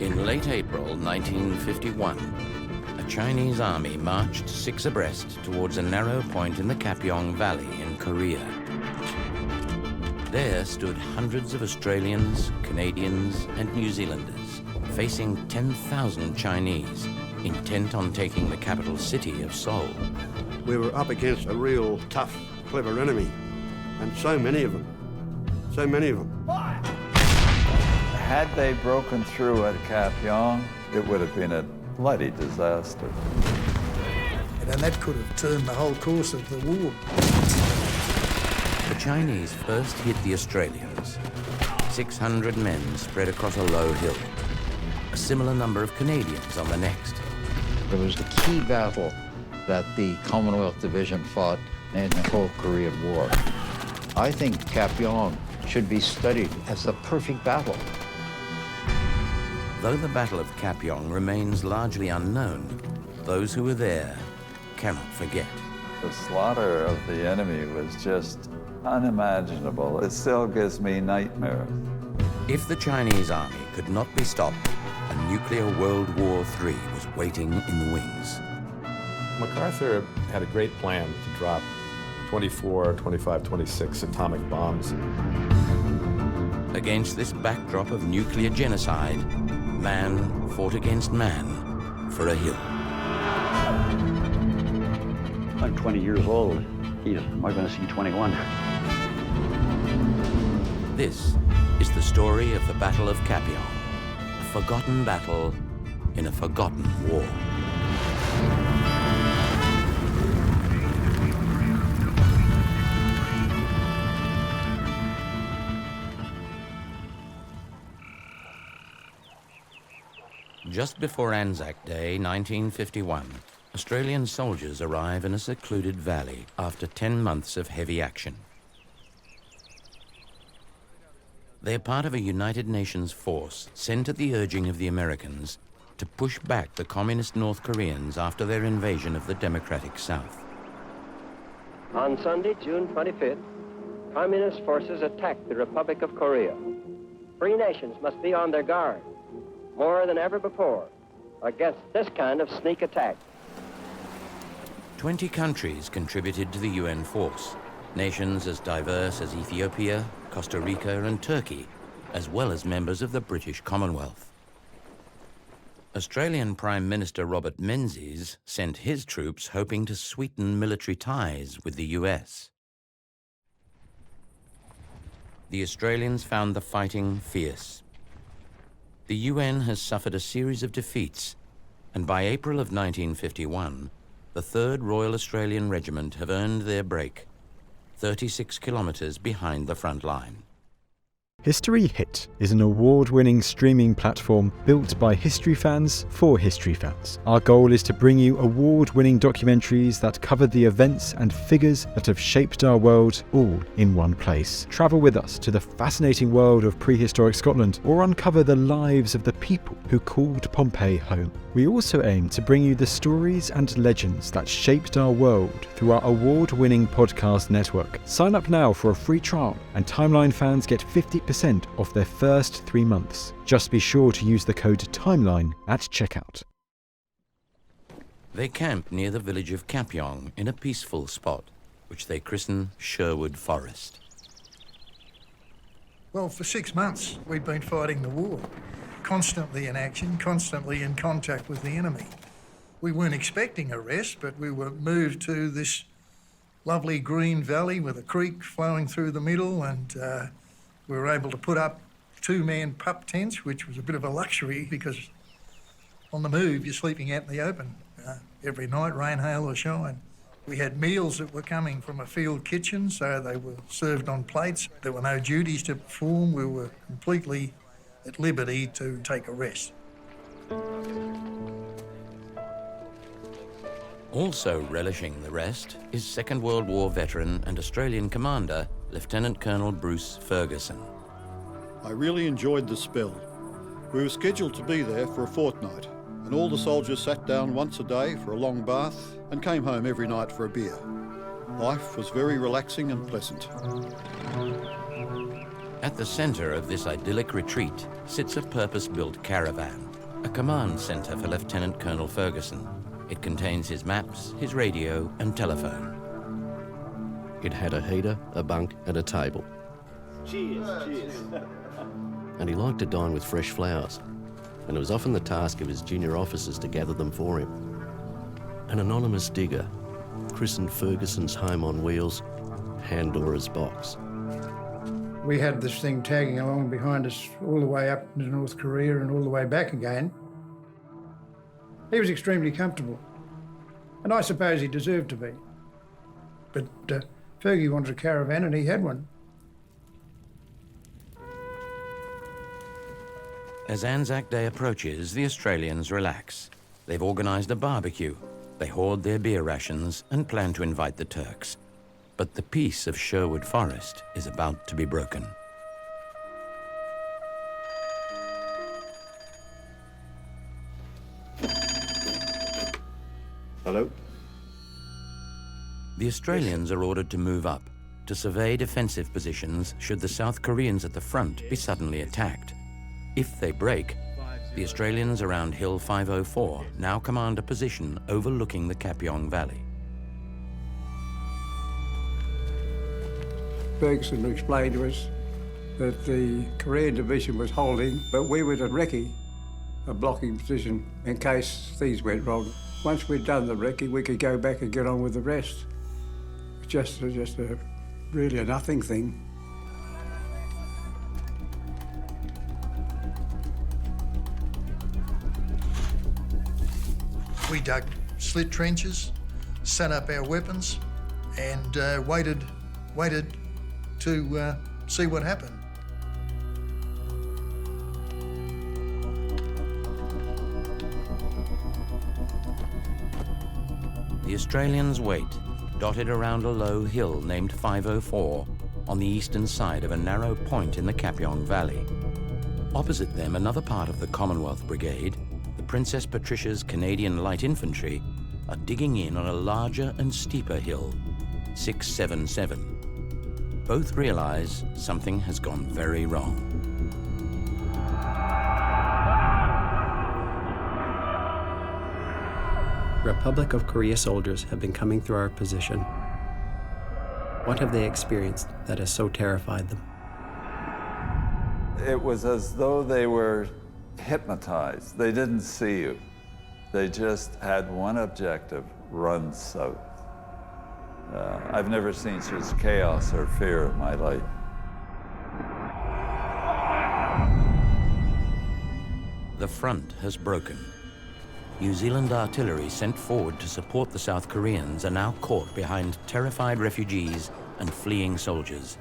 In late April 1951, a Chinese army marched 6 abreast towards a narrow point in the Kapyong Valley in Korea. There stood hundreds of Australians, Canadians, and New Zealanders, facing 10,000 Chinese, intent on taking the capital city of Seoul. We were up against a real tough, clever enemy, and so many of them. So many of them. Had they broken through at Kapyong, it would have been a bloody disaster. And that could have turned the whole course of the war. The Chinese first hit the Australians. 600 men spread across a low hill. A similar number of Canadians on the next. It was the key battle that the Commonwealth Division fought in the whole Korean War. I think Kapyong should be studied as the perfect battle. Though the Battle of Kapyong remains largely unknown, those who were there cannot forget. The slaughter of the enemy was just unimaginable. It still gives me nightmares. If the Chinese army could not be stopped, a nuclear World War III was waiting in the wings. MacArthur had a great plan to drop 24, 25, 26 atomic bombs. Against this backdrop of nuclear genocide, man fought against man for a hill. I'm 20 years old. Geez, am I going to see 21? This is the story of the Battle of Kapyong, a forgotten battle in a forgotten war. Just before Anzac Day, 1951, Australian soldiers arrive in a secluded valley after 10 months of heavy action. They are part of a United Nations force sent at the urging of the Americans to push back the communist North Koreans after their invasion of the democratic South. On Sunday, June 25th, communist forces attacked the Republic of Korea. Free nations must be on their guard, more than ever before, against this kind of sneak attack. 20 countries contributed to the UN force, nations as diverse as Ethiopia, Costa Rica, and Turkey, as well as members of the British Commonwealth. Australian Prime Minister Robert Menzies sent his troops hoping to sweeten military ties with the US. The Australians found the fighting fierce. The UN has suffered a series of defeats, and by April of 1951, the 3rd Royal Australian Regiment have earned their break, 36 kilometres behind the front line. History Hit is an award-winning streaming platform built by history fans for history fans. Our goal is to bring you award-winning documentaries that cover the events and figures that have shaped our world all in one place. Travel with us to the fascinating world of prehistoric Scotland or uncover the lives of the people who called Pompeii home. We also aim to bring you the stories and legends that shaped our world through our award-winning podcast network. Sign up now for a free trial, and Timeline fans get 50% off their first 3 months. Just be sure to use the code TIMELINE at checkout. They camp near the village of Kapyong in a peaceful spot, which they christen Sherwood Forest. Well, for 6 months, we'd been fighting the war, constantly in action, constantly in contact with the enemy. We weren't expecting a rest, but we were moved to this lovely green valley with a creek flowing through the middle, and we were able to put up 2-man pup tents, which was a bit of a luxury because on the move, you're sleeping out in the open every night, rain, hail or shine. We had meals that were coming from a field kitchen, so they were served on plates. There were no duties to perform. We were completely at liberty to take a rest. Also relishing the rest is Second World War veteran and Australian commander, Lieutenant Colonel Bruce Ferguson. I really enjoyed the spell. We were scheduled to be there for a fortnight, and all the soldiers sat down once a day for a long bath and came home every night for a beer. Life was very relaxing and pleasant. At the center of this idyllic retreat sits a purpose-built caravan, a command center for Lieutenant Colonel Ferguson. It contains his maps, his radio, and telephone. It had a heater, a bunk, and a table. Cheers, cheers. And he liked to dine with fresh flowers, and it was often the task of his junior officers to gather them for him. An anonymous digger christened Ferguson's home on wheels Handora's Box. We had this thing tagging along behind us all the way up into North Korea and all the way back again. He was extremely comfortable, and I suppose he deserved to be. But Fergie wanted a caravan and he had one. As Anzac Day approaches, the Australians relax. They've organised a barbecue. They hoard their beer rations and plan to invite the Turks. But the peace of Sherwood Forest is about to be broken. Hello? The Australians are ordered to move up, to survey defensive positions should the South Koreans at the front be suddenly attacked. If they break, the Australians around Hill 504 now command a position overlooking the Kapyong Valley. Ferguson explained to us that the Korean division was holding, but we were at recce, a blocking position, in case things went wrong. Once we'd done the recce, we could go back and get on with the rest. Just really a nothing thing. We dug slit trenches, set up our weapons, and waited to see what happened. The Australians wait, dotted around a low hill named 504 on the eastern side of a narrow point in the Kapyong Valley. Opposite them, another part of the Commonwealth Brigade, the Princess Patricia's Canadian Light Infantry, are digging in on a larger and steeper hill, 677. Both realize something has gone very wrong. Republic of Korea soldiers have been coming through our position. What have they experienced that has so terrified them? It was as though they were hypnotized. They didn't see you. They just had one objective: run south. I've never seen such chaos or fear in my life. The front has broken. New Zealand artillery sent forward to support the South Koreans are now caught behind terrified refugees and fleeing soldiers.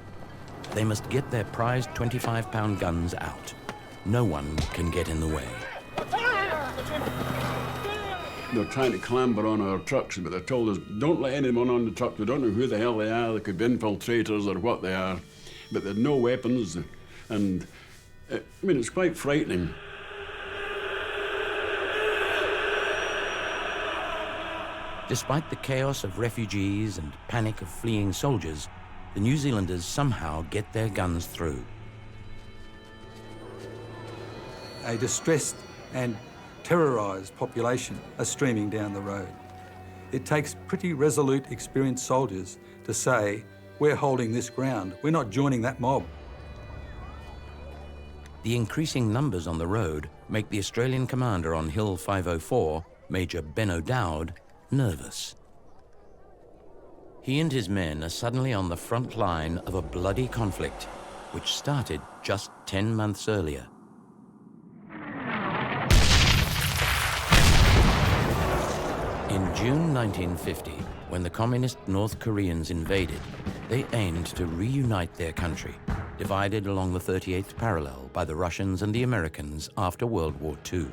They must get their prized 25-pound guns out. No one can get in the way. They're trying to clamber on our trucks, but they told us, don't let anyone on the truck. We don't know who the hell they are. They could be infiltrators or what they are. But they had no weapons, and I mean, it's quite frightening. Despite the chaos of refugees and panic of fleeing soldiers, the New Zealanders somehow get their guns through. A distressed and terrorised population are streaming down the road. It takes pretty resolute, experienced soldiers to say, we're holding this ground, we're not joining that mob. The increasing numbers on the road make the Australian commander on Hill 504, Major Ben O'Dowd, nervous. He and his men are suddenly on the front line of a bloody conflict, which started just 10 months earlier. In June 1950, when the communist North Koreans invaded, they aimed to reunite their country, divided along the 38th parallel by the Russians and the Americans after World War II.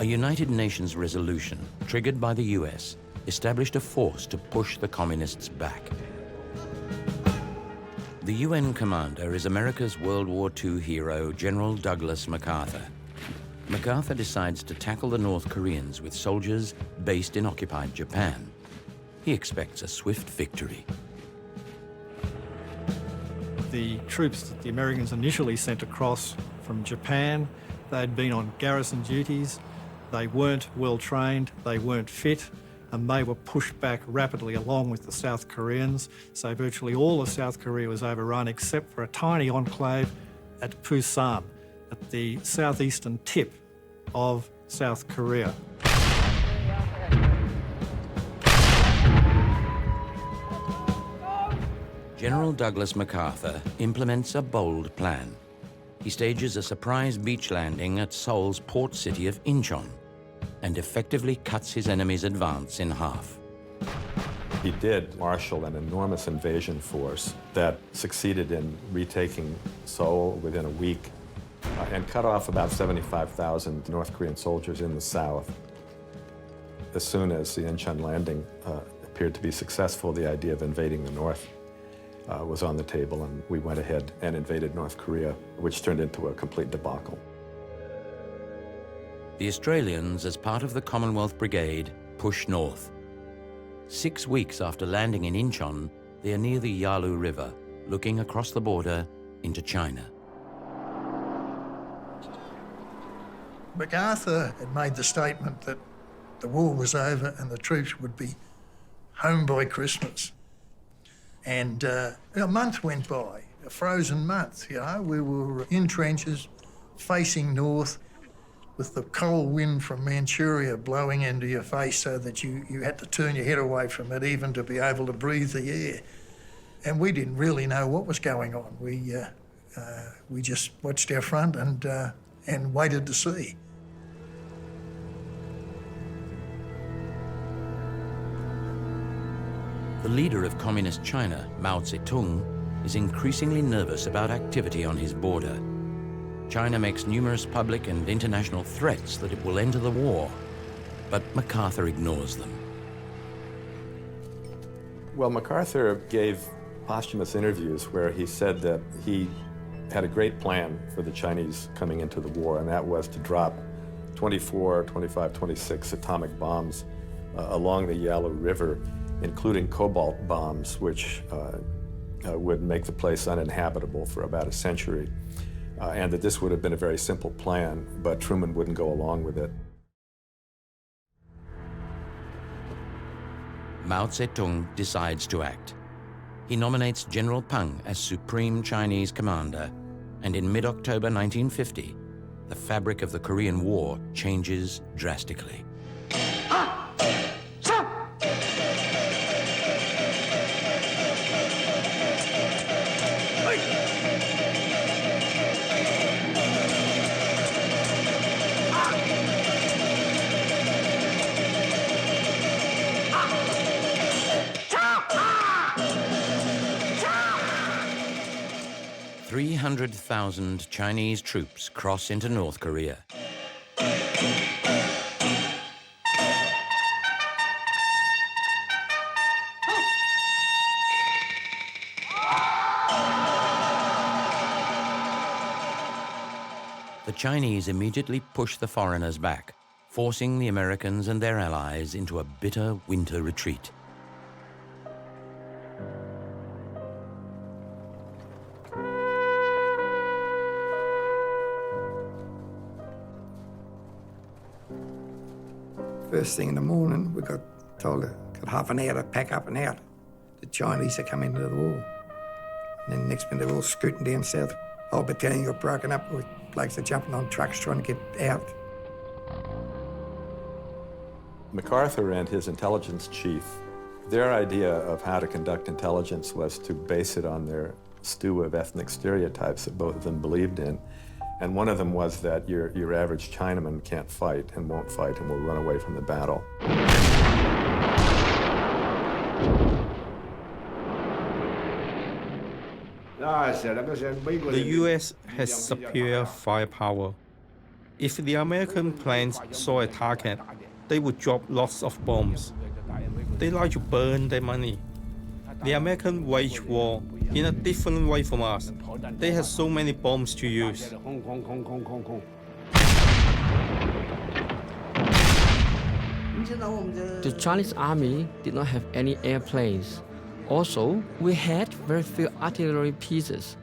A United Nations resolution, triggered by the US, established a force to push the communists back. The UN commander is America's World War II hero, General Douglas MacArthur. MacArthur decides to tackle the North Koreans with soldiers based in occupied Japan. He expects a swift victory. the troops that the Americans initially sent across from Japan. They'd been on garrison duties. They weren't well trained, they weren't fit, and they were pushed back rapidly along with the South Koreans. So virtually all of South Korea was overrun except for a tiny enclave at Pusan, at the southeastern tip of South Korea. General Douglas MacArthur implements a bold plan. He stages a surprise beach landing at Seoul's port city of Incheon and effectively cuts his enemy's advance in half. He did marshal an enormous invasion force that succeeded in retaking Seoul within a week and cut off about 75,000 North Korean soldiers in the south. As soon as the Incheon landing appeared to be successful, the idea of invading the north was on the table, and we went ahead and invaded North Korea, which turned into a complete debacle. The Australians, as part of the Commonwealth Brigade, push north. 6 weeks after landing in Incheon, they are near the Yalu River, looking across the border into China. MacArthur had made the statement that the war was over and the troops would be home by Christmas. And a month went by, a frozen month, you know. We were in trenches, facing north, with the cold wind from Manchuria blowing into your face so that you had to turn your head away from it even to be able to breathe the air. And we didn't really know what was going on. We just watched our front and waited to see. The leader of Communist China, Mao Zedong, is increasingly nervous about activity on his border. China makes numerous public and international threats that it will enter the war, but MacArthur ignores them. Well, MacArthur gave posthumous interviews where he said that he had a great plan for the Chinese coming into the war, and that was to drop 24, 25, 26 atomic bombs along the Yalu River, including cobalt bombs, which would make the place uninhabitable for about a century, and that this would have been a very simple plan, but Truman wouldn't go along with it. Mao Zedong decides to act. He nominates General Peng as Supreme Chinese Commander, and in mid-October 1950, the fabric of the Korean War changes drastically. 300,000 Chinese troops cross into North Korea. The Chinese immediately push the foreigners back, forcing the Americans and their allies into a bitter winter retreat. First thing in the morning, we got told got half an hour to pack up and out. The Chinese are coming into the war. And then next minute, they're all scooting down south. Whole battalion got broken up with blokes are jumping on trucks trying to get out. MacArthur and his intelligence chief, their idea of how to conduct intelligence was to base it on their stew of ethnic stereotypes that both of them believed in. And one of them was that your average Chinaman can't fight and won't fight and will run away from the battle. The U.S. has superior firepower. If the American planes saw a target, they would drop lots of bombs. They like to burn their money. The Americans wage war in a different way from us. They have so many bombs to use. The Chinese army did not have any airplanes. Also, we had very few artillery pieces.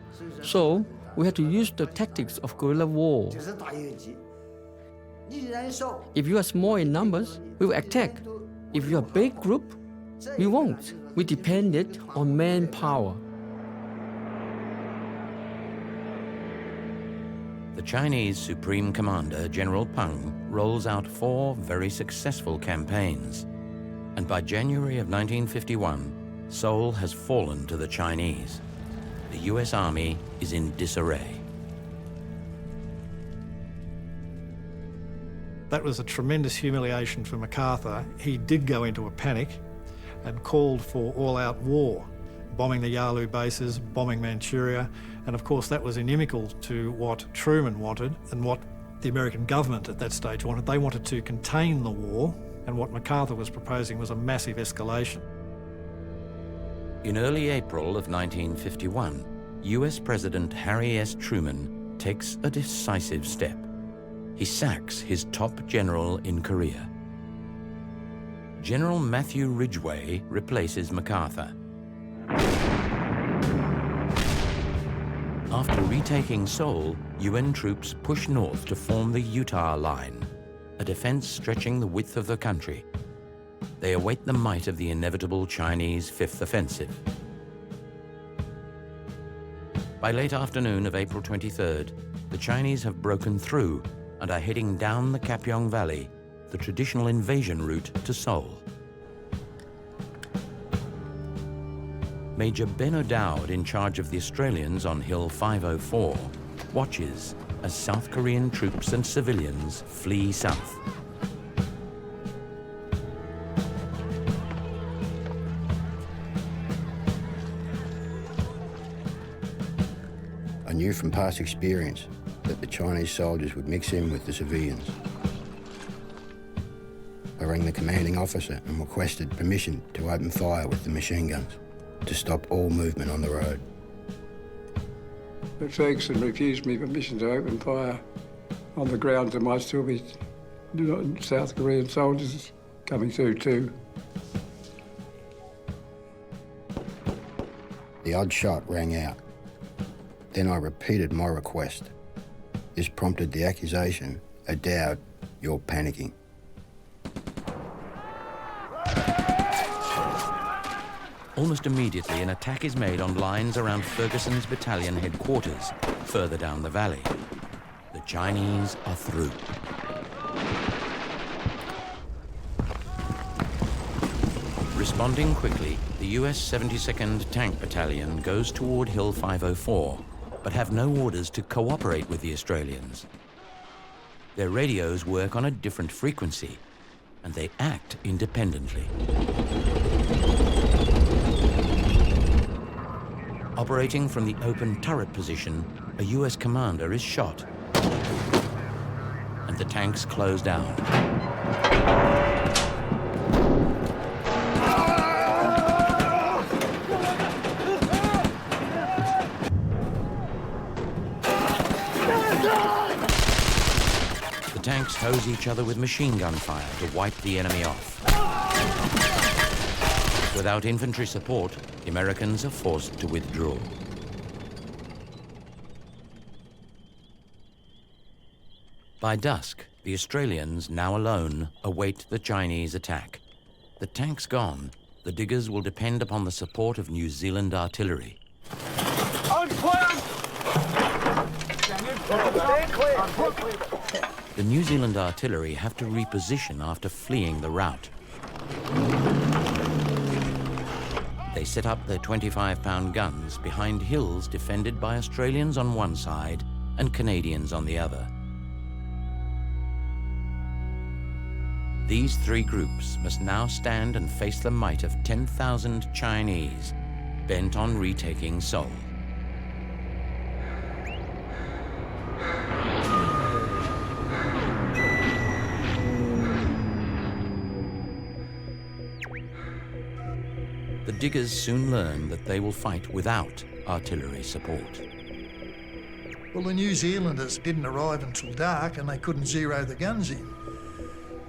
So we had to use the tactics of guerrilla war. If you are small in numbers, we will attack. If you are a big group, we won't. We depended on manpower. The Chinese Supreme Commander, General Peng, rolls out 4 very successful campaigns. And by January of 1951, Seoul has fallen to the Chinese. The US Army is in disarray. That was a tremendous humiliation for MacArthur. He did go into a panic and called for all-out war, bombing the Yalu bases, bombing Manchuria, and of course that was inimical to what Truman wanted and what the American government at that stage wanted. They wanted to contain the war, and what MacArthur was proposing was a massive escalation. In early April of 1951, US President Harry S. Truman takes a decisive step. He sacks his top general in Korea. General Matthew Ridgway replaces MacArthur. After retaking Seoul, UN troops push north to form the Utah Line, a defense stretching the width of the country. They await the might of the inevitable Chinese Fifth Offensive. By late afternoon of April 23rd, the Chinese have broken through and are heading down the Kapyong Valley, the traditional invasion route to Seoul. Major Ben O'Dowd, in charge of the Australians on Hill 504, watches as South Korean troops and civilians flee south. I knew from past experience that the Chinese soldiers would mix in with the civilians. I rang the commanding officer and requested permission to open fire with the machine guns to stop all movement on the road. But Ferguson refused me permission to open fire on the grounds there might still be South Korean soldiers coming through too. The odd shot rang out. Then I repeated my request. This prompted the accusation, "O'Dowd, you're panicking." Almost immediately, an attack is made on lines around Ferguson's battalion headquarters, further down the valley. The Chinese are through. Responding quickly, the US 72nd Tank Battalion goes toward Hill 504, but have no orders to cooperate with the Australians. Their radios work on a different frequency, and they act independently. Operating from the open turret position, a US commander is shot, and the tanks close down. The tanks hose each other with machine gun fire to wipe the enemy off. Without infantry support, the Americans are forced to withdraw. By dusk, the Australians, now alone, await the Chinese attack. The tanks gone, the diggers will depend upon the support of New Zealand artillery. The New Zealand artillery have to reposition after fleeing the rout. They set up their 25-pound guns behind hills defended by Australians on one side and Canadians on the other. These three groups must now stand and face the might of 10,000 Chinese, bent on retaking Seoul. The diggers soon learn that they will fight without artillery support. Well, the New Zealanders didn't arrive until dark and they couldn't zero the guns in.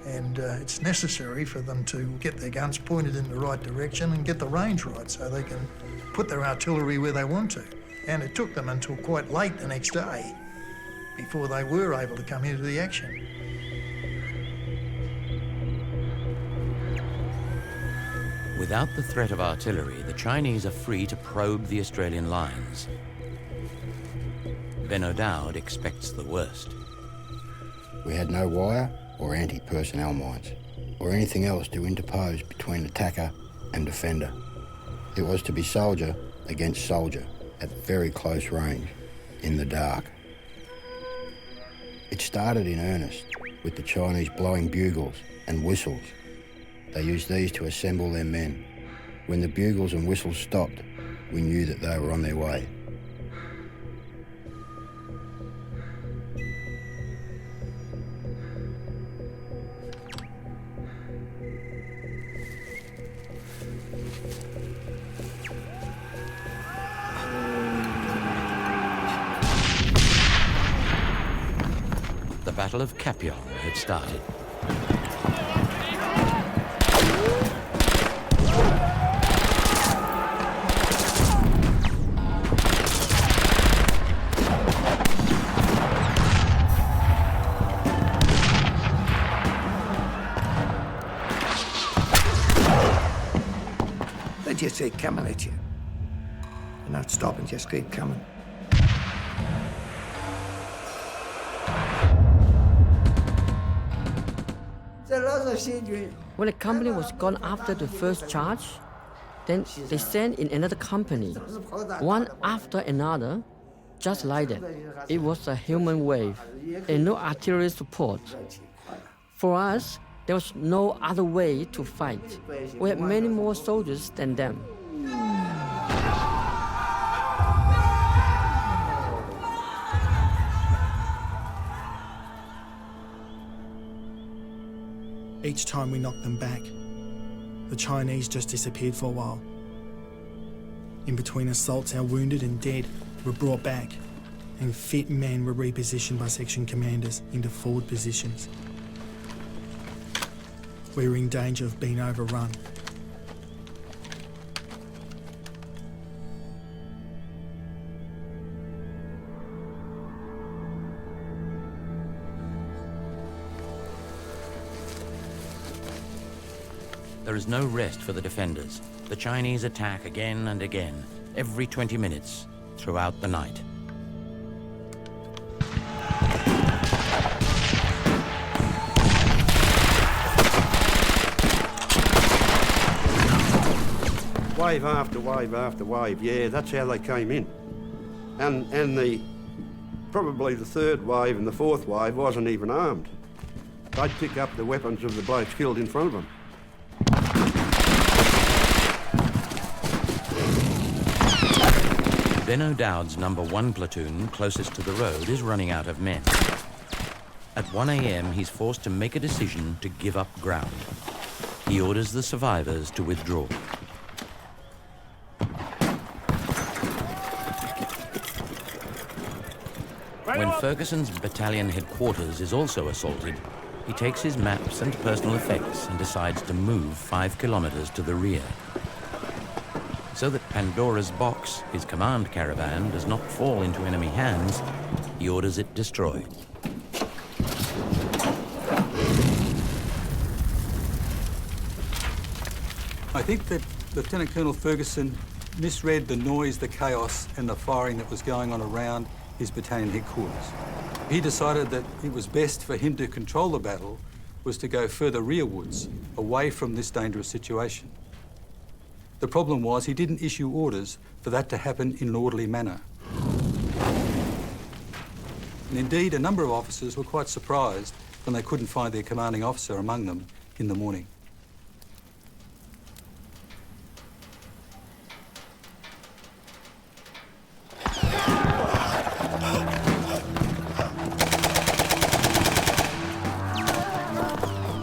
And it's necessary for them to get their guns pointed in the right direction and get the range right so they can put their artillery where they want to. And it took them until quite late the next day before they were able to come into the action. Without the threat of artillery, the Chinese are free to probe the Australian lines. Ben O'Dowd expects the worst. We had no wire or anti-personnel mines, or anything else to interpose between attacker and defender. It was to be soldier against soldier at very close range, in the dark. It started in earnest, with the Chinese blowing bugles and whistles. They used these to assemble their men. When the bugles and whistles stopped, we knew that they were on their way. The Battle of Kapyong had started. They just keep coming at you. You don't stop and just keep coming. When a company was gone after the first charge, then they sent in another company, one after another, just like that. It was a human wave and no artillery support. For us, there was no other way to fight. We had many more soldiers than them. Each time we knocked them back, the Chinese just disappeared for a while. In between assaults, our wounded and dead were brought back, and fit men were repositioned by section commanders into forward positions. We were in danger of being overrun. There is no rest for the defenders. The Chinese attack again and again, every 20 minutes, throughout the night. Wave after wave after wave, yeah, that's how they came in. And probably the third wave and the fourth wave wasn't even armed. They'd pick up the weapons of the blokes killed in front of them. Ben O'Dowd's number 1 platoon, closest to the road, is running out of men. At 1 a.m., he's forced to make a decision to give up ground. He orders the survivors to withdraw. When Ferguson's battalion headquarters is also assaulted, he takes his maps and personal effects and decides to move 5 kilometres to the rear. So that Pandora's box, his command caravan, does not fall into enemy hands, he orders it destroyed. I think that Lieutenant Colonel Ferguson misread the noise, the chaos and the firing that was going on around his battalion headquarters. He decided that it was best for him to control the battle was to go further rearwards, away from this dangerous situation. The problem was he didn't issue orders for that to happen in an orderly manner. And indeed, a number of officers were quite surprised when they couldn't find their commanding officer among them in the morning.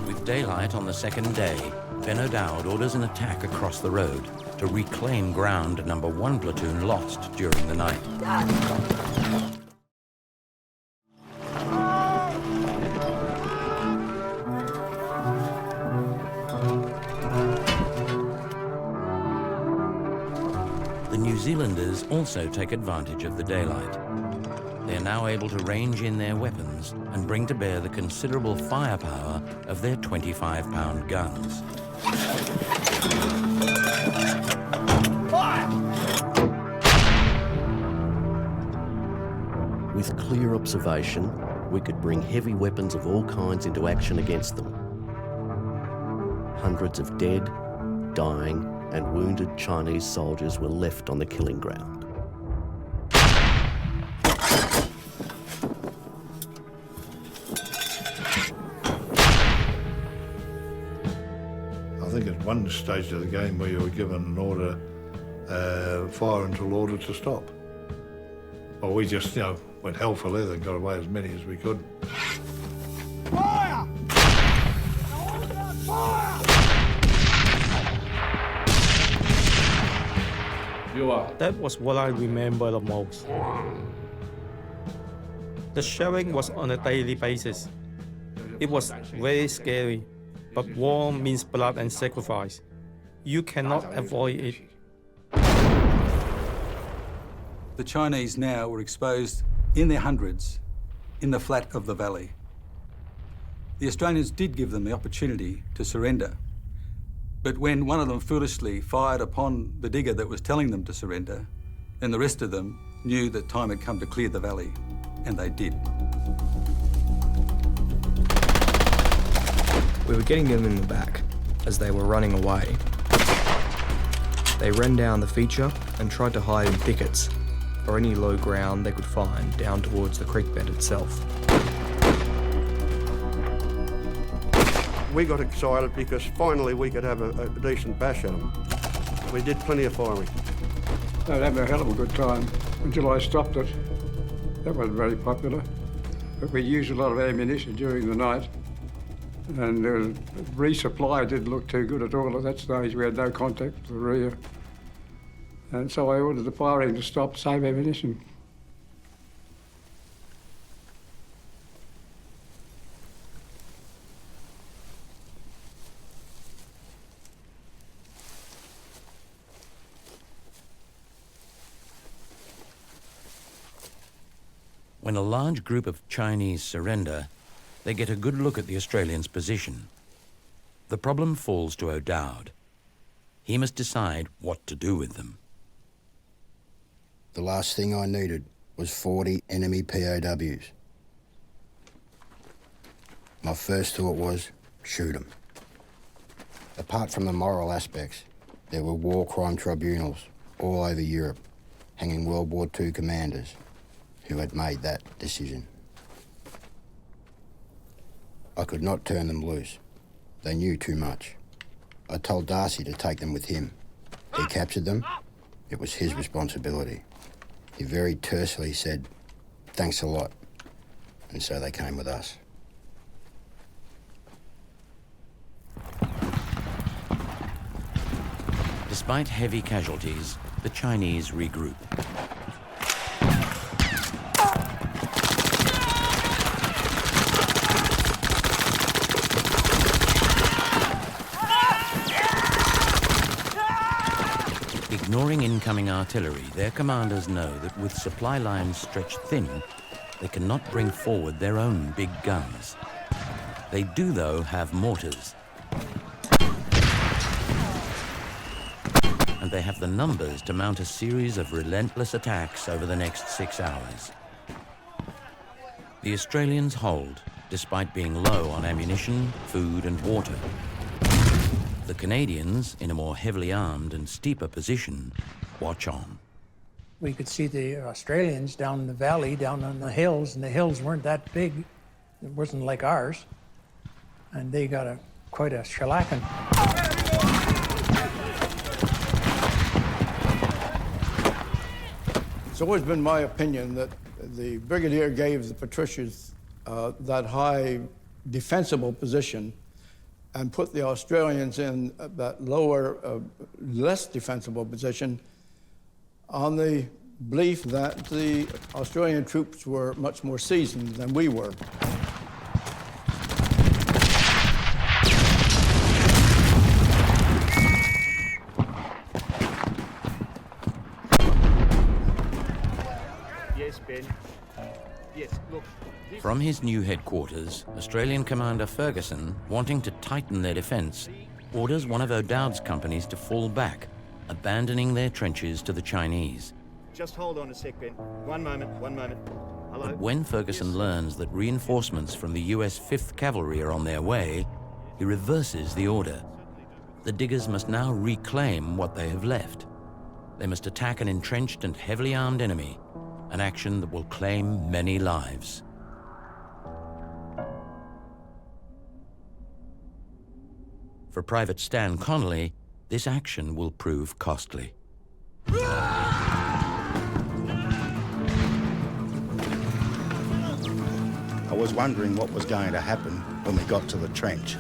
With daylight on the second day, Ben O'Dowd orders an attack across the road to reclaim ground number 1 platoon lost during the night. The New Zealanders also take advantage of the daylight. They are now able to range in their weapons and bring to bear the considerable firepower of their 25-pound guns. With clear observation, we could bring heavy weapons of all kinds into action against them. Hundreds of dead, dying, and wounded Chinese soldiers were left on the killing ground. I think at one stage of the game where you were given an order, fire until ordered to stop. Well, we just, went hell for leather and got away as many as we could. Fire! Fire! That was what I remember the most. The shelling was on a daily basis. It was very scary, but war means blood and sacrifice. You cannot avoid it. The Chinese now were exposed in their hundreds in the flat of the valley. The Australians did give them the opportunity to surrender, but when one of them foolishly fired upon the digger that was telling them to surrender, then the rest of them knew that time had come to clear the valley, and they did. We were getting them in the back as they were running away. They ran down the feature and tried to hide in thickets or any low ground they could find down towards the creek bed itself. We got excited because finally we could have a decent bash at them. We did plenty of firing. They were having a hell of a good time until I stopped it. That wasn't very popular. But we used a lot of ammunition during the night, and resupply didn't look too good at all at that stage. We had no contact with the rear. And so I ordered the firing to stop, save ammunition. When a large group of Chinese surrender, they get a good look at the Australians' position. The problem falls to O'Dowd. He must decide what to do with them. The last thing I needed was 40 enemy POWs. My first thought was, shoot them. Apart from the moral aspects, there were war crime tribunals all over Europe, hanging World War II commanders who had made that decision. I could not turn them loose. They knew too much. I told Darcy to take them with him. He captured them. It was his responsibility. He very tersely said, "Thanks a lot." And so they came with us. Despite heavy casualties, the Chinese regroup. Ignoring incoming artillery, their commanders know that with supply lines stretched thin, they cannot bring forward their own big guns. They do, though, have mortars. And they have the numbers to mount a series of relentless attacks over the next 6 hours. The Australians hold, despite being low on ammunition, food and water. The Canadians, in a more heavily armed and steeper position, watch on. We could see the Australians down in the valley, down on the hills, and the hills weren't that big. It wasn't like ours. And they got quite a shellacking. It's always been my opinion that the Brigadier gave the Patricians that high defensible position and put the Australians in that lower, less defensible position on the belief that the Australian troops were much more seasoned than we were. From his new headquarters, Australian Commander Ferguson, wanting to tighten their defence, orders one of O'Dowd's companies to fall back, abandoning their trenches to the Chinese. Just hold on a sec, Ben. One moment. Hello? But when Ferguson learns that reinforcements from the US 5th Cavalry are on their way, he reverses the order. The diggers must now reclaim what they have left. They must attack an entrenched and heavily armed enemy, an action that will claim many lives. For Private Stan Connolly, this action will prove costly. I was wondering what was going to happen when we got to the trench.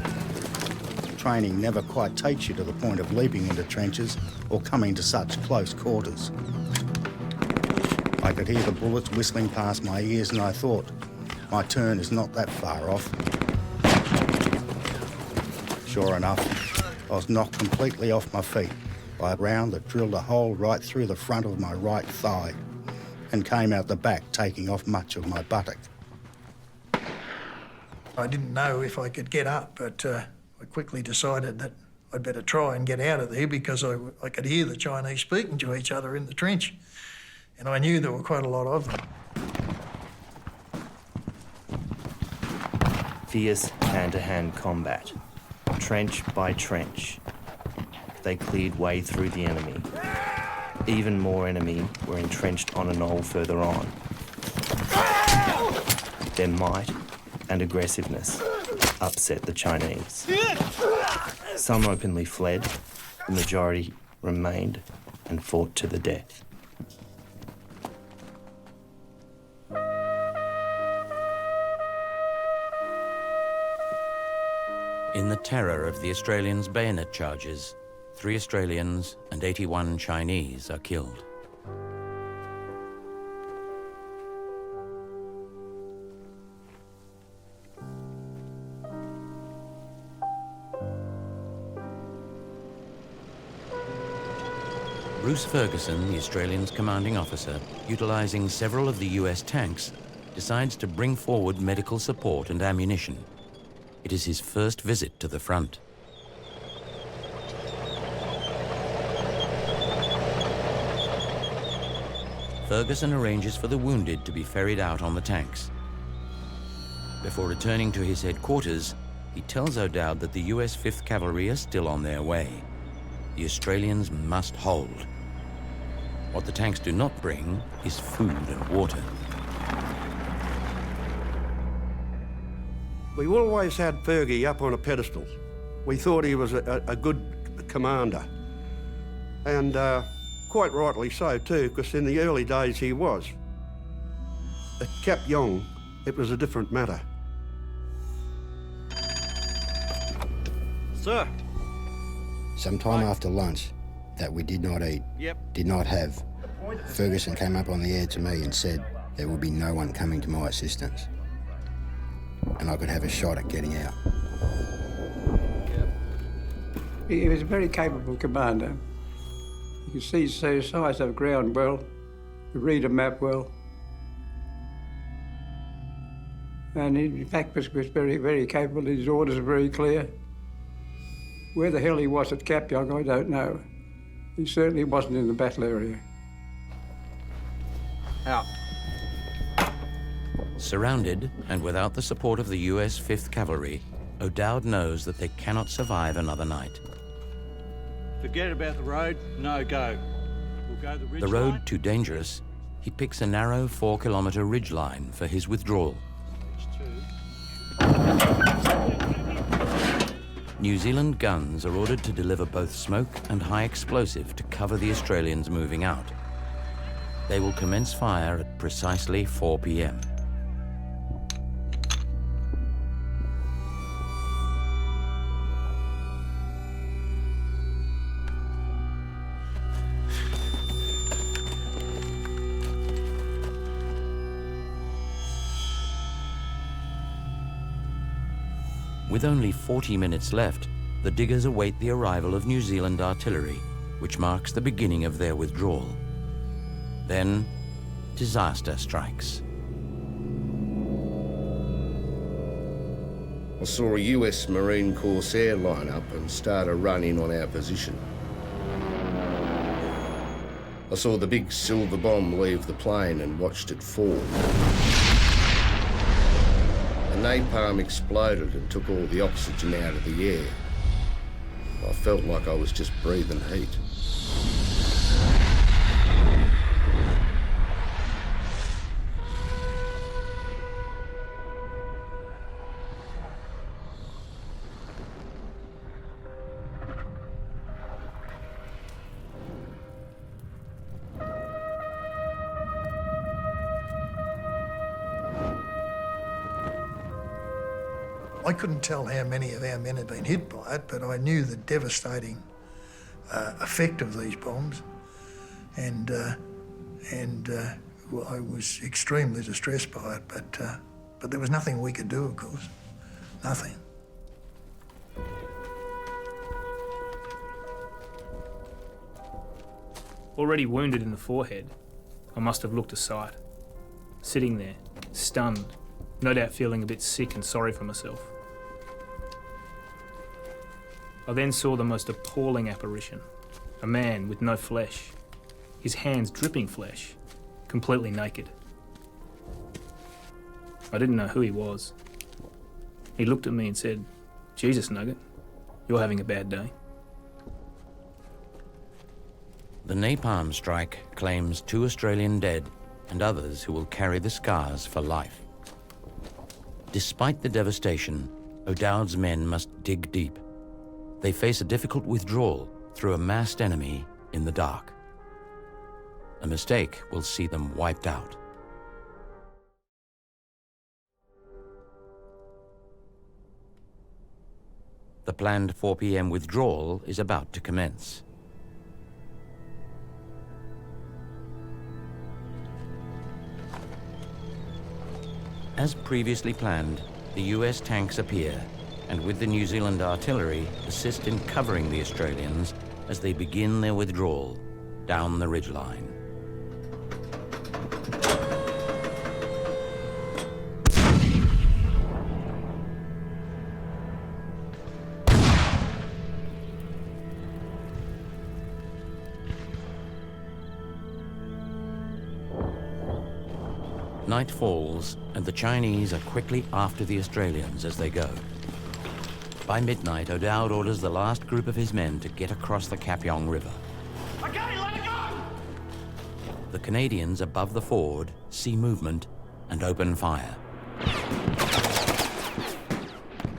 Training never quite takes you to the point of leaping into trenches or coming to such close quarters. I could hear the bullets whistling past my ears and I thought, my turn is not that far off. Sure enough, I was knocked completely off my feet by a round that drilled a hole right through the front of my right thigh and came out the back, taking off much of my buttock. I didn't know if I could get up, but I quickly decided that I'd better try and get out of there because I could hear the Chinese speaking to each other in the trench, and I knew there were quite a lot of them. Fierce hand-to-hand combat, trench by trench. They cleared way through the enemy. Even more enemy were entrenched on a knoll further on. Their might and aggressiveness upset the Chinese. Some openly fled, the majority remained and fought to the death. In the terror of the Australians' bayonet charges, 3 Australians and 81 Chinese are killed. Bruce Ferguson, the Australians' commanding officer, utilising several of the US tanks, decides to bring forward medical support and ammunition. It is his first visit to the front. Ferguson arranges for the wounded to be ferried out on the tanks. Before returning to his headquarters, he tells O'Dowd that the US 5th Cavalry are still on their way. The Australians must hold. What the tanks do not bring is food and water. We always had Fergie up on a pedestal. We thought he was a good commander. And quite rightly so too, because in the early days he was. At Kapyong, it was a different matter. Sir. Sometime after lunch, that we did not eat, did not have, Ferguson came up on the air to me and said there would be no one coming to my assistance. And I could have a shot at getting out. He was a very capable commander. You could see the size of ground well, could read a map well. And in fact was very, very capable. His orders were very clear. Where the hell he was at Kapyong, I don't know. He certainly wasn't in the battle area. Out. Surrounded and without the support of the US 5th Cavalry, O'Dowd knows that they cannot survive another night. Forget about the road, no go. We'll go the ridge The road line. too dangerous, he picks a narrow 4-kilometre ridge line for his withdrawal. New Zealand guns are ordered to deliver both smoke and high explosive to cover the Australians moving out. They will commence fire at precisely 4 p.m. With only 40 minutes left, the diggers await the arrival of New Zealand artillery, which marks the beginning of their withdrawal. Then, disaster strikes. I saw a US Marine Corsair line up and start a run in on our position. I saw the big silver bomb leave the plane and watched it fall. A napalm exploded and took all the oxygen out of the air. I felt like I was just breathing heat. I couldn't tell how many of our men had been hit by it, but I knew the devastating effect of these bombs, and well, I was extremely distressed by it. But there was nothing we could do, of course, nothing. Already wounded in the forehead, I must have looked a sight. Sitting there, stunned, no doubt feeling a bit sick and sorry for myself. I then saw the most appalling apparition, a man with no flesh, his hands dripping flesh, completely naked. I didn't know who he was. He looked at me and said, "Jesus, Nugget, you're having a bad day." The napalm strike claims 2 Australian dead and others who will carry the scars for life. Despite the devastation, O'Dowd's men must dig deep. They face a difficult withdrawal through a massed enemy in the dark. A mistake will see them wiped out. The planned 4 p.m. withdrawal is about to commence. As previously planned, the US tanks appear, and with the New Zealand artillery, assist in covering the Australians as they begin their withdrawal down the ridgeline. Night falls, and the Chinese are quickly after the Australians as they go. By midnight, O'Dowd orders the last group of his men to get across the Kapyong River. Okay, let it go! The Canadians above the ford see movement and open fire.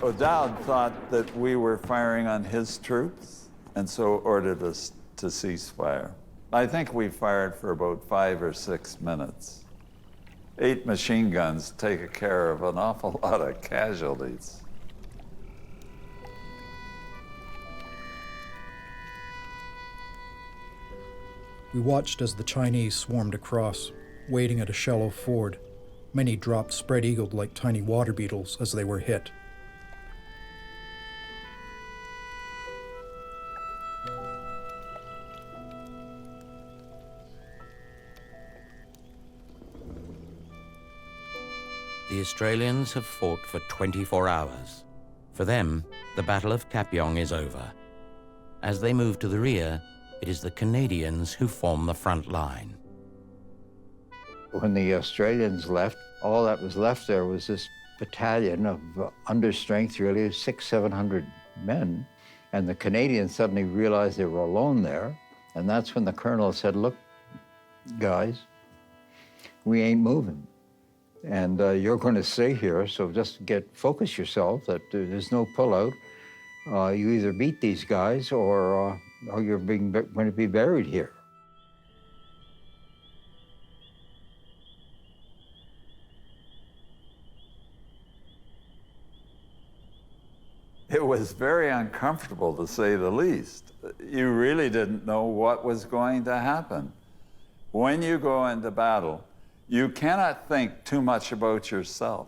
O'Dowd thought that we were firing on his troops, and so ordered us to cease fire. I think we fired for about 5 or 6 minutes. 8 machine guns take care of an awful lot of casualties. We watched as the Chinese swarmed across, waiting at a shallow ford. Many dropped spread-eagled like tiny water beetles as they were hit. The Australians have fought for 24 hours. For them, the Battle of Kapyong is over. As they move to the rear, it is the Canadians who form the front line. When the Australians left, all that was left there was this battalion of understrength, really, 600-700 men. And the Canadians suddenly realized they were alone there. And that's when the colonel said, "Look, guys, we ain't moving. And you're going to stay here, so just focus yourself that there's no pullout. You either beat these guys or you're going to be buried here." It was very uncomfortable, to say the least. You really didn't know what was going to happen. When you go into battle, you cannot think too much about yourself.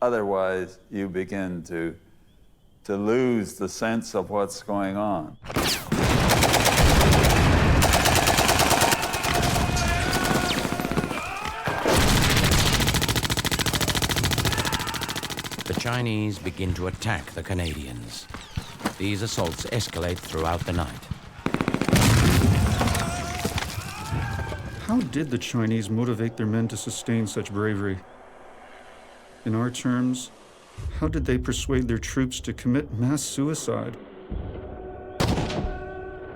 Otherwise, you begin to lose the sense of what's going on. the Chinese begin to attack the Canadians. These assaults escalate throughout the night. How did the Chinese motivate their men to sustain such bravery? In our terms, how did they persuade their troops to commit mass suicide?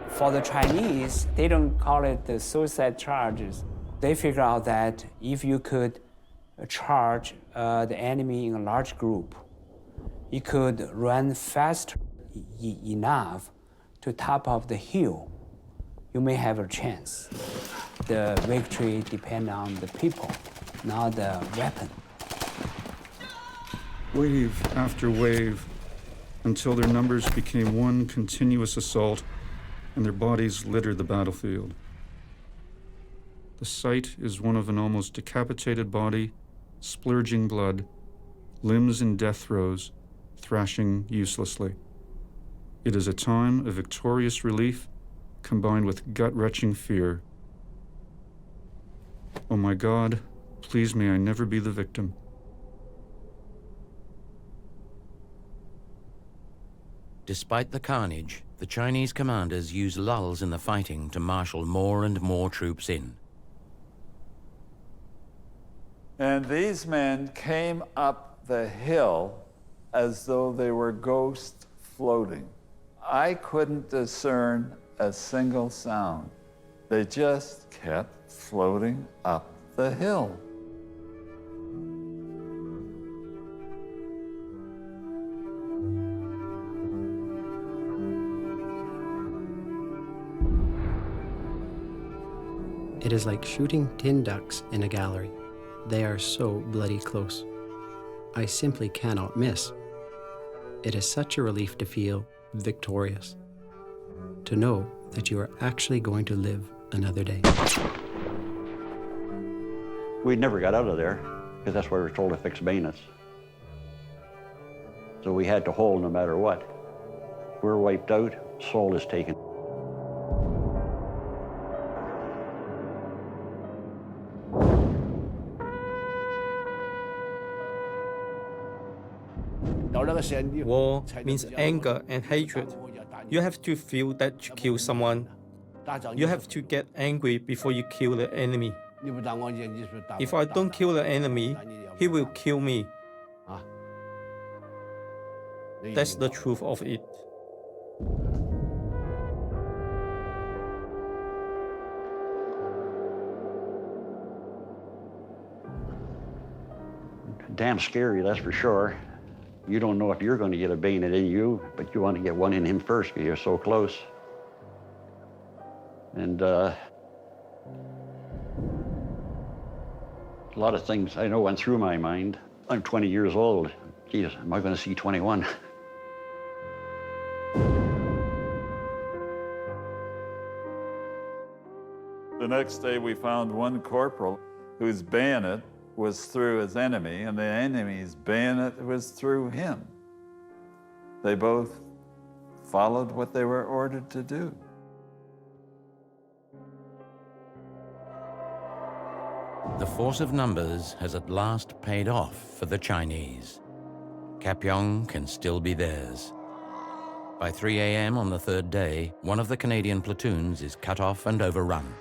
For the Chinese, they don't call it the suicide charges. They figure out that if you could charge the enemy in a large group, you could run fast enough to top of the hill, you may have a chance. The victory depends on the people, not the weapon. Wave after wave, until their numbers became one continuous assault and their bodies littered the battlefield. The sight is one of an almost decapitated body, splurging blood, limbs in death throes, thrashing uselessly. It is a time of victorious relief combined with gut-wrenching fear. Oh my God, please may I never be the victim. Despite the carnage, the Chinese commanders use lulls in the fighting to marshal more and more troops in. And these men came up the hill as though they were ghosts floating. I couldn't discern a single sound. They just kept floating up the hill. It is like shooting tin ducks in a gallery. They are so bloody close. I simply cannot miss. It is such a relief to feel victorious, to know that you are actually going to live another day. We never got out of there because that's where we were told to fix bayonets. So we had to hold no matter what. We're wiped out, Seoul is taken. War means anger and hatred. You have to feel that you kill someone. You have to get angry before you kill the enemy. If I don't kill the enemy, he will kill me. That's the truth of it. Damn scary, that's for sure. You don't know if you're going to get a bayonet in you, but you want to get one in him first because you're so close. And a lot of things I know went through my mind. I'm 20 years old. Geez, am I going to see 21? The next day we found one corporal whose bayonet was through his enemy, and the enemy's bayonet was through him. They both followed what they were ordered to do. The force of numbers has at last paid off for the Chinese. Kapyong can still be theirs. By 3 a.m. on the third day, one of the Canadian platoons is cut off and overrun.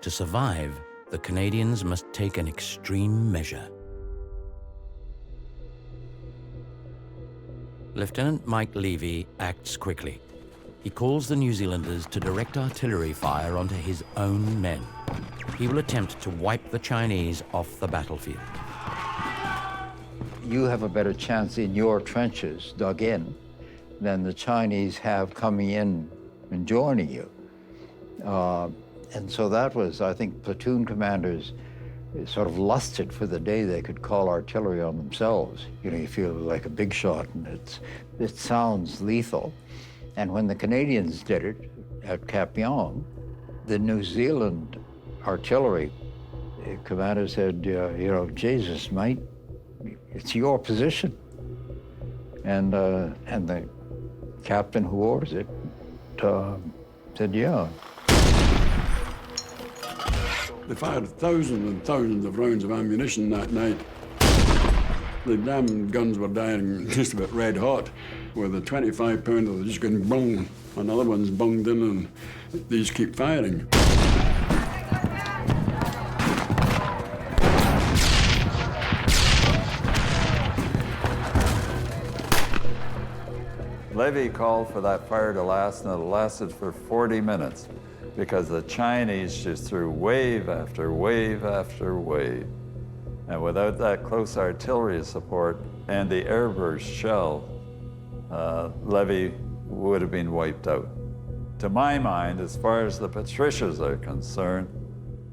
To survive, the Canadians must take an extreme measure. Lieutenant Mike Levy acts quickly. He calls the New Zealanders to direct artillery fire onto his own men. He will attempt to wipe the Chinese off the battlefield. You have a better chance in your trenches dug in than the Chinese have coming in and joining you. And so that was, I think, platoon commanders sort of lusted for the day they could call artillery on themselves. You know, you feel like a big shot, and it sounds lethal. And when the Canadians did it at Kapyong, the New Zealand artillery commander said, you know, Jesus, mate, it's your position. And the captain who orders it said, yeah. They fired thousands and thousands of rounds of ammunition that night. The damn guns were dying just about red hot, with a 25-pounder just going bung, another one's bunged in, and these keep firing. Levy called for that fire to last, and it lasted for 40 minutes because the Chinese just threw wave after wave after wave. And without that close artillery support and the airburst shell, Levy would have been wiped out. To my mind, as far as the Patricias are concerned,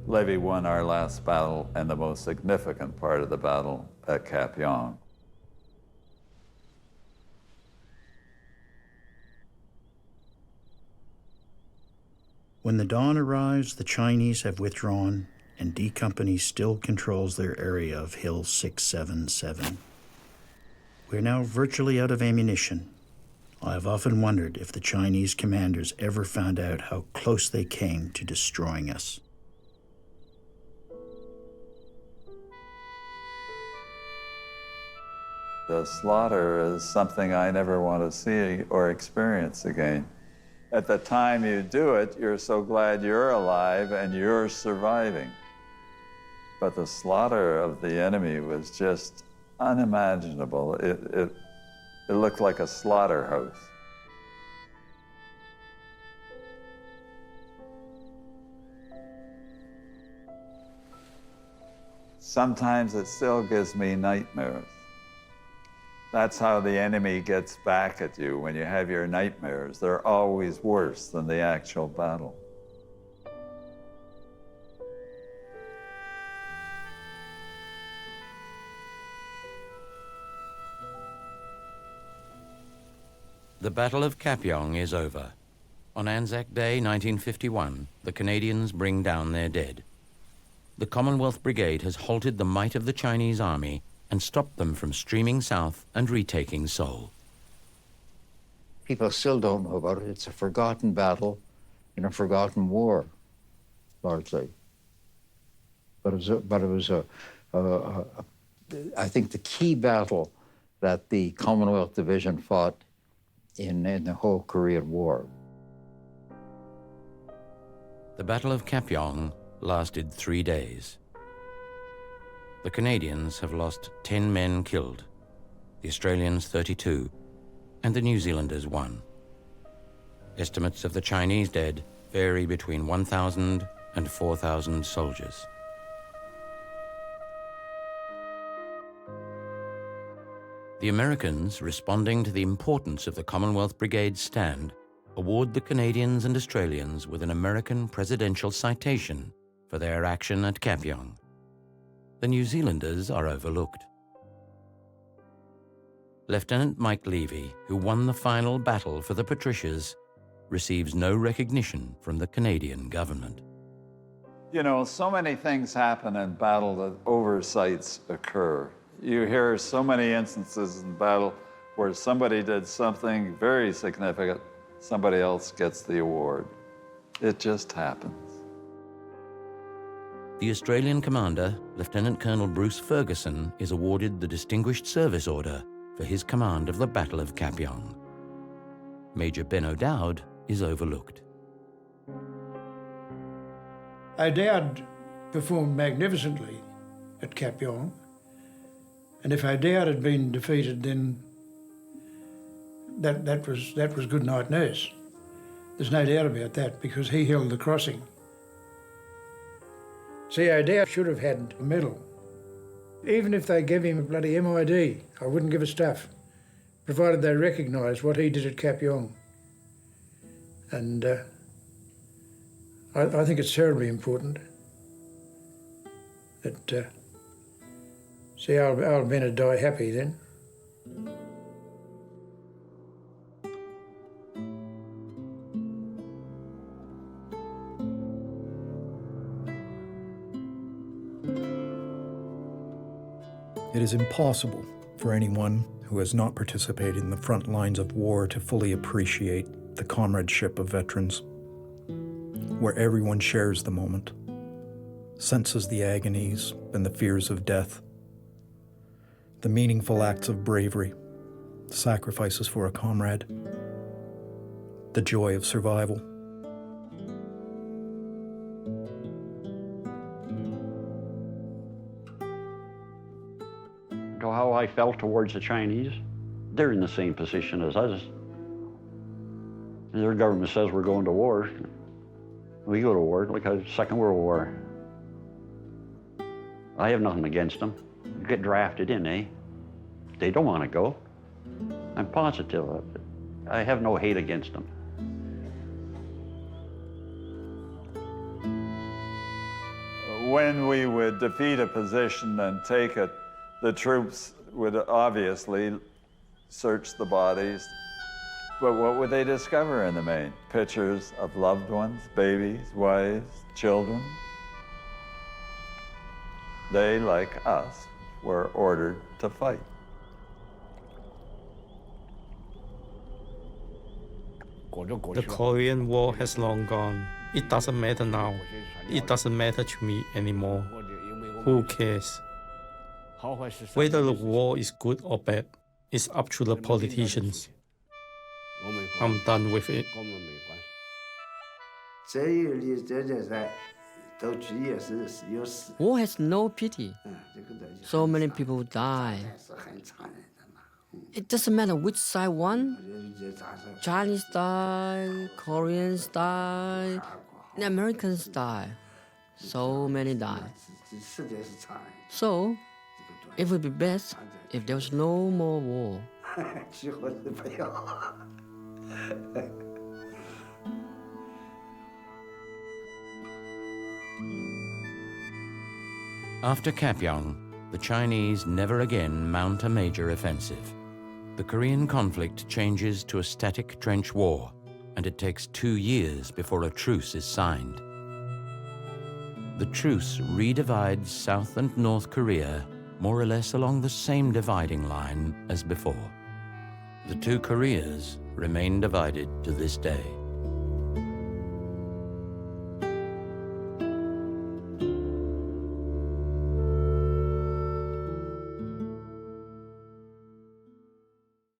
Levy won our last battle and the most significant part of the battle at Kapyong. When the dawn arrives, the Chinese have withdrawn, and D Company still controls their area of Hill 677. We're now virtually out of ammunition. I have often wondered if the Chinese commanders ever found out how close they came to destroying us. The slaughter is something I never want to see or experience again. At the time you do it, you're so glad you're alive and you're surviving. But the slaughter of the enemy was just unimaginable. It looked like a slaughterhouse. Sometimes it still gives me nightmares. That's how the enemy gets back at you when you have your nightmares. They're always worse than the actual battle. The Battle of Kapyong is over. On Anzac Day 1951, the Canadians bring down their dead. The Commonwealth Brigade has halted the might of the Chinese army and stopped them from streaming south and retaking Seoul. People still don't know about it. It's a forgotten battle in a forgotten war, largely. But it was I think, the key battle that the Commonwealth Division fought in the whole Korean War. The Battle of Kapyong lasted 3 days. The Canadians have lost 10 men killed, the Australians 32, and the New Zealanders 1. Estimates of the Chinese dead vary between 1,000 and 4,000 soldiers. The Americans, responding to the importance of the Commonwealth Brigade's stand, award the Canadians and Australians with an American presidential citation for their action at Kapyong. The New Zealanders are overlooked. Lieutenant Mike Levy, who won the final battle for the Patricias, receives no recognition from the Canadian government. You know, so many things happen in battle that oversights occur. You hear so many instances in battle where somebody did something very significant, somebody else gets the award. It just happens. The Australian commander, Lieutenant Colonel Bruce Ferguson, is awarded the Distinguished Service Order for his command of the Battle of Kapyong. Major Ben O'Dowd is overlooked. O'Dowd performed magnificently at Kapyong, and if O'Dowd had been defeated, then that was good night nurse. There's no doubt about that, because he held the crossing. See, O'Dowd should have had a medal. Even if they gave him a bloody MID, I wouldn't give a stuff, provided they recognised what he did at Kapyong. And I think it's terribly important that, see, old Ben would die happy then. It is impossible for anyone who has not participated in the front lines of war to fully appreciate the comradeship of veterans, where everyone shares the moment, senses the agonies and the fears of death. the meaningful acts of bravery, sacrifices for a comrade, the joy of survival. To how I felt towards the Chinese, they're in the same position as us. Their government says we're going to war. We go to war, like a Second World War. I have nothing against them. You get drafted in, eh? They don't want to go. I'm positive of it. I have no hate against them. When we would defeat a position and take it, the troops would obviously search the bodies. But what would they discover in the main? Pictures of loved ones, babies, wives, children. They, like us, were ordered to fight. The Korean War has long gone. It doesn't matter now. It doesn't matter to me anymore. Who cares? Whether the war is good or bad, it's up to the politicians. I'm done with it. War has no pity. So many people die. It doesn't matter which side won. Chinese die, Koreans die, and Americans die. So many die. So, it would be best if there was no more war. After Kapyong, the Chinese never again mount a major offensive. The Korean conflict changes to a static trench war, and it takes 2 years before a truce is signed. The truce redivides South and North Korea more or less along the same dividing line as before. The two Koreas remain divided to this day.